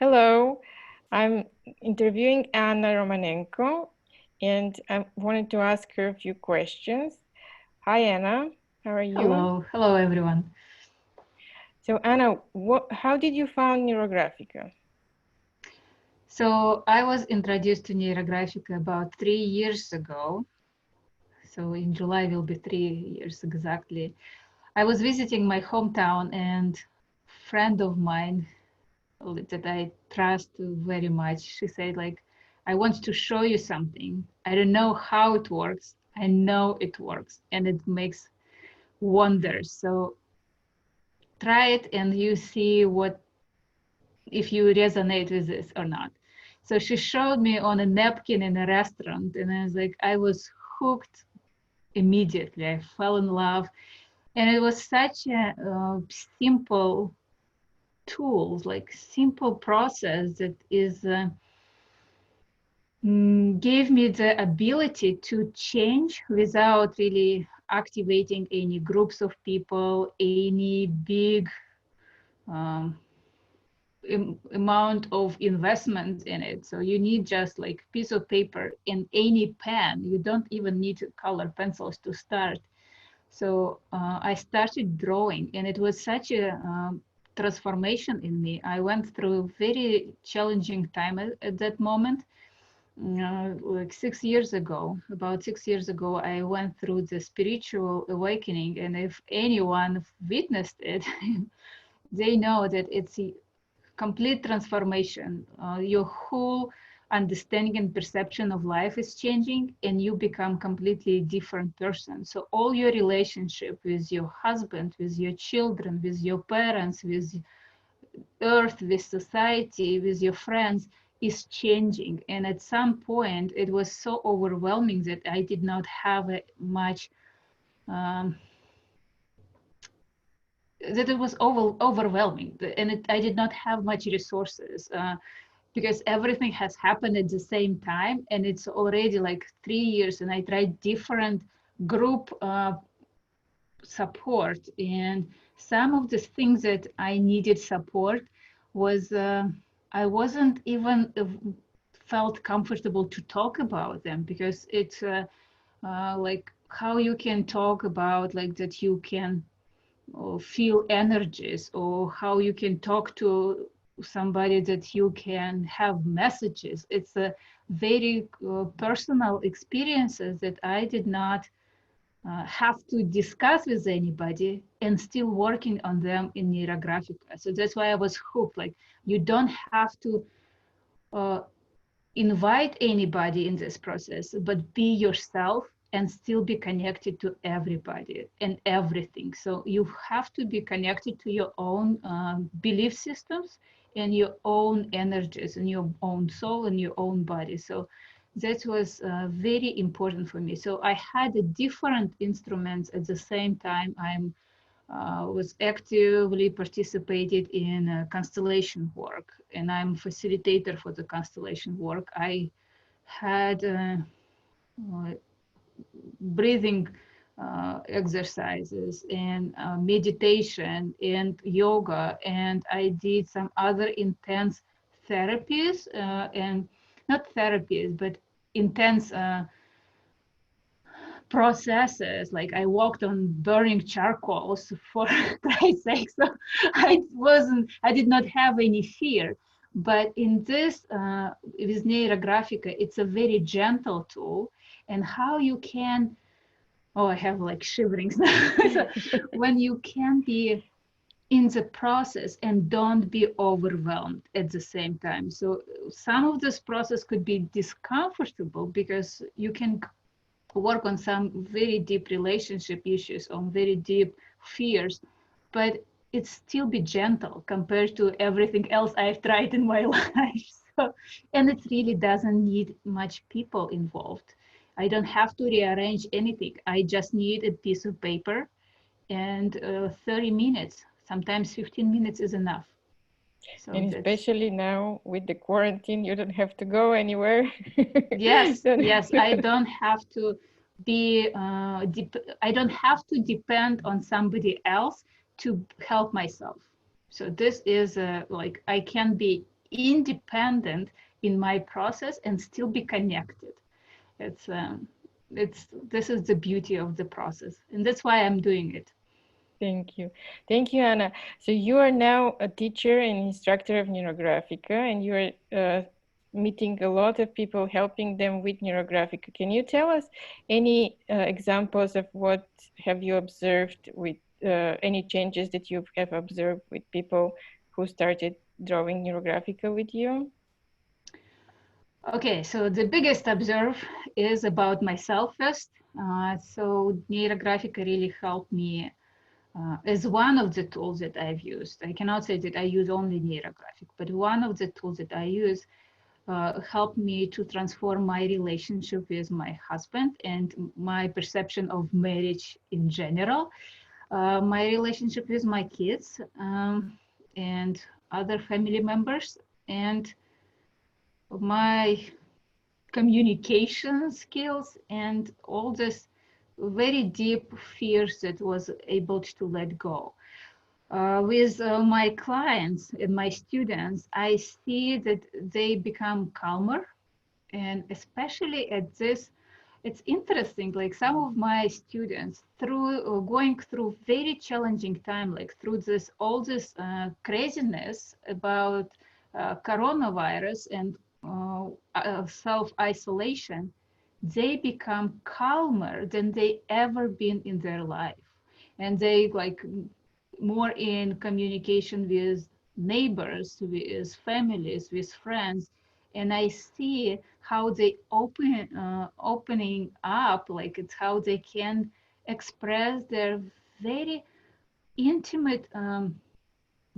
Hello, I'm interviewing Anna Romanenko, and I wanted to ask her a few questions. Hi, Anna. How are you? Hello everyone. So, Anna, how did you found NeuroGraphica? So I was introduced to NeuroGraphica about 3 years ago. So in July will be 3 years exactly. I was visiting my hometown and friend of mine that I trust very much, she said like, I want to show you something. I don't know how it works. I know it works and it makes wonders. So try it and you see what if you resonate with this or not. So she showed me on a napkin in a restaurant, and I was hooked immediately. I fell in love, and it was such a simple tool, like simple process that is gave me the ability to change without really activating any groups of people, any big um, amount of investment in it. So you need just like piece of paper and any pen. You don't even need color pencils to start. So I started drawing, and it was such a transformation in me. I went through a very challenging time at that moment. Like 6 years ago, about 6 years ago, I went through the spiritual awakening, and if anyone witnessed it, they know that it's complete transformation. Your whole understanding and perception of life is changing, and you become completely different person. So all your relationship with your husband, with your children, with your parents, with earth, with society, with your friends is changing. And at some point, it was so overwhelming that I did not have much. Um, that it was overwhelming, and I did not have much resources. Because everything has happened at the same time, and it's already like 3 years, and I tried different group support, and some of the things that I needed support was I wasn't even felt comfortable to talk about them, because it's like how you can talk about like that you can or feel energies, or how you can talk to somebody that you can have messages. It's a very personal experiences that I did not have to discuss with anybody, and still working on them in Neurographica. So that's why I was hooked. Like, you don't have to uh, invite anybody in this process, but be yourself and still be connected to everybody and everything. So you have to be connected to your own belief systems and your own energies and your own soul and your own body. So that was very important for me. So I had a different instruments at the same time. I'm was actively participated in constellation work, and I'm facilitator for the constellation work. I had uh, breathing exercises and meditation and yoga, and I did some other intense therapies and not therapies, but intense processes. Like, I walked on burning charcoals for Christ's sake. So I did not have any fear. But in this, with Neurographica, it's a very gentle tool. And how you can, oh, I have like shiverings now. So when you can be in the process and don't be overwhelmed at the same time. So some of this process could be discomfortable, because you can work on some very deep relationship issues, on very deep fears, but it's still be gentle compared to everything else I've tried in my life. So, and it really doesn't need much people involved. I don't have to rearrange anything. I just need a piece of paper and 30 minutes. Sometimes 15 minutes is enough. So And that's especially now with the quarantine, you don't have to go anywhere. yes, Don't yes. have- I don't have to be. I don't have to depend on somebody else to help myself. So this is like I can be independent in my process and still be connected. It's this is the beauty of the process, and that's why I'm doing it. Thank you. Thank you, Anna. So you are now a teacher and instructor of NeuroGraphica, and you are meeting a lot of people, helping them with NeuroGraphica. Can you tell us any examples of what have you observed with any changes that you have observed with people who started drawing NeuroGraphica with you? Okay, so the biggest observe is about myself first. So NeuroGraphica really helped me as one of the tools that I've used. I cannot say that I use only NeuroGraphic, but one of the tools that I use helped me to transform my relationship with my husband and my perception of marriage in general, my relationship with my kids and other family members, and my communication skills and all this very deep fears that was able to let go. With my clients and my students, I see that they become calmer, and especially at this, it's interesting, like some of my students through going through very challenging time, like through this all this craziness about coronavirus and self-isolation, they become calmer than they ever been in their life, and they like more in communication with neighbors, with families, with friends, and I see how they opening up, like it's how they can express their very intimate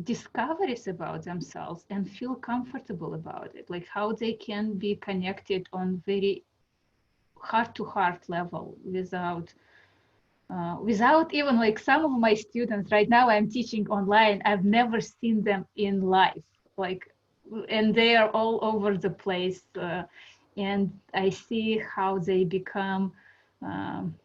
discoveries about themselves and feel comfortable about it, like how they can be connected on very heart to heart level without even like some of my students right now I'm teaching online, I've never seen them in life, like, and they are all over the place, and I see how they become um,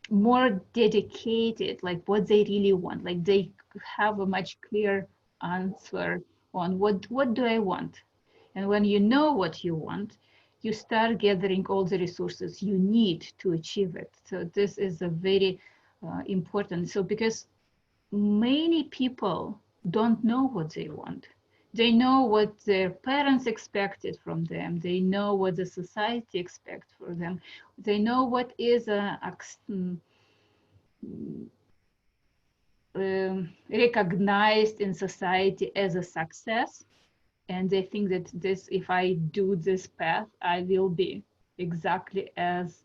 more dedicated, like what they really want, like they have a much clear answer on what do I want. And when you know what you want, you start gathering all the resources you need to achieve it. So this is a very important. So because many people don't know what they want. They know what their parents expected from them. They know what the society expects for them. They know what is recognized in society as a success, and they think that this, if I do this path, I will be exactly as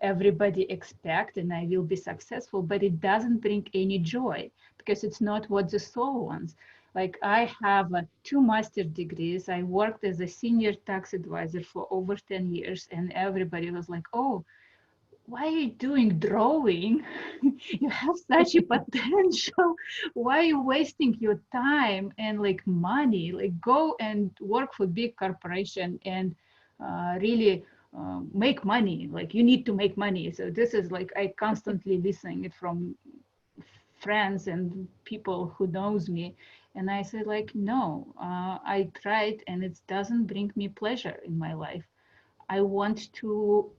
everybody expect and I will be successful, but it doesn't bring any joy because it's not what the soul wants. Like I have two master degrees. I worked as a senior tax advisor for over 10 years, and everybody was like, oh, why are you doing drawing? You have such a potential. Why are you wasting your time and like money? Like go and work for big corporation and really make money. Like you need to make money. So this is like I constantly listening it from friends and people who knows me, and I said like no, I tried and it doesn't bring me pleasure in my life. I want to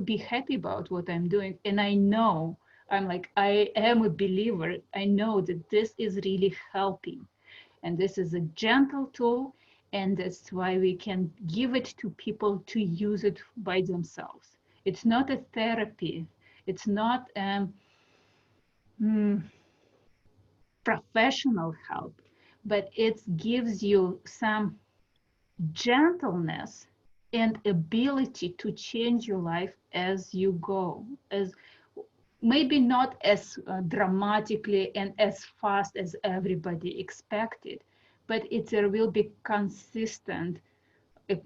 be happy about what I'm doing. And I know I'm like I am a believer. I know that this is really helping. And this is a gentle tool. And that's why we can give it to people to use it by themselves. It's not a therapy. It's not mm, professional help, but it gives you some gentleness and ability to change your life as you go, as maybe not as dramatically and as fast as everybody expected, but it will be consistent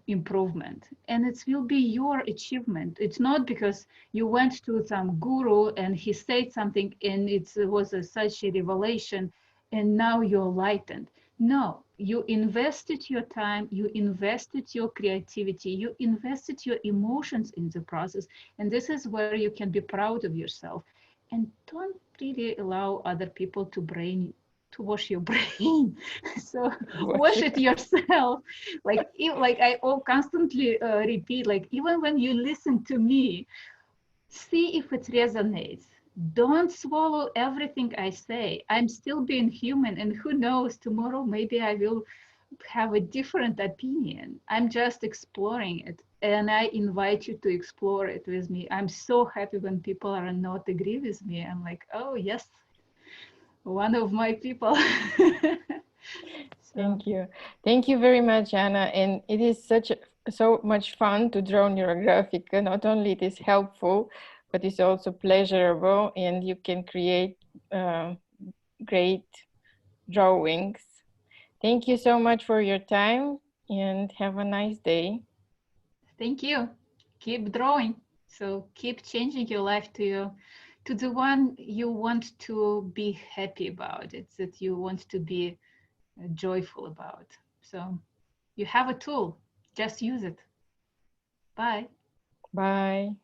improvement, and it will be your achievement. It's not because you went to some guru and he said something and it was such a revelation and now you're lightened. No, you invested your time, you invested your creativity, you invested your emotions in the process, and this is where you can be proud of yourself. And don't really allow other people to to wash your brain. So Wash wash it. it yourself. Like I all constantly repeat, like even when you listen to me, see if it resonates. Don't swallow everything I say. I'm still being human, and who knows, tomorrow maybe I will have a different opinion. I'm just exploring it, and I invite you to explore it with me. I'm so happy when people are not agree with me. I'm like, oh yes, one of my people. So Thank you. Thank you very much, Anna. And it is so much fun to draw NeuroGraphica. Not only it is helpful, but it's also pleasurable, and you can create great drawings. Thank you so much for your time, and have a nice day. thank you. Keep drawing. So keep changing your life to the one you want to be happy about it, that you want to be joyful about. So you have a tool, just use it. Bye. Bye.